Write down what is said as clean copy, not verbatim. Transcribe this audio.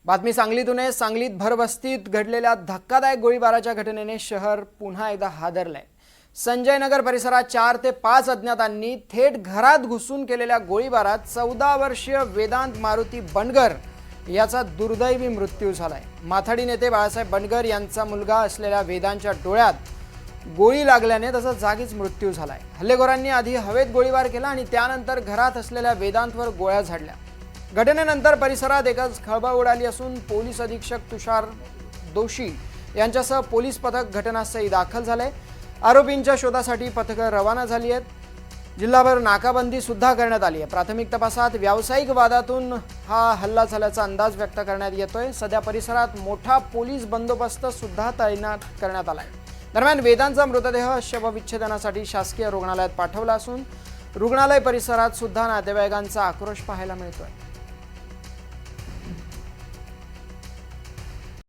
बातमी सांगलीतून आहे। सांगलीत भरवस्तीत घडलेल्या धक्कादायक गोळीबाराच्या घटनेने शहर पुन्हा एकदा हादरलंय। संजय नगर परिसरात 4 ते 5 अज्ञातांनी थेट घरात घुसून केलेल्या गोळीबारात 14 वर्षीय वेदांत मारुती बंडगर याचा दुर्दैवी मृत्यू झालाय। माथाडी नेते बाळासाहेब बंडगर यांचा मुलगा असलेल्या वेदांच्या डोळ्यात गोळी लागल्याने त्याचा जागीच मृत्यू झालाय। हल्लेखोरांनी आधी हवेत गोळीबार केला आणि त्यानंतर घरात असलेल्या वेदांतवर गोळ्या झाडल्या। घटनेनंतर परिसरात एकच खळबळ उडाली असून पोलीस अधीक्षक तुषार दोशी यांच्यासह पोलीस पथक घटनास्थळी दाखल झाले। आरोपींच्या शोधासाठी पथकं रवाना झाली आहेत। जिल्हाभर नाकाबंदी सुद्धा करण्यात आली आहे। प्राथमिक तपासात व्यावसायिक वादातून हा हल्ला झाल्याचा अंदाज व्यक्त करण्यात येतोय। सध्या परिसरात मोठा पोलीस बंदोबस्त सुद्धा तैनात करण्यात आलाय। दरम्यान वेदांचा मृतदेह शवविच्छेदनासाठी शासकीय रुग्णालयात पाठवला असून रुग्णालय परिसरात सुद्धा नातेवाईकांचा आक्रोश पाहायला मिळतोय।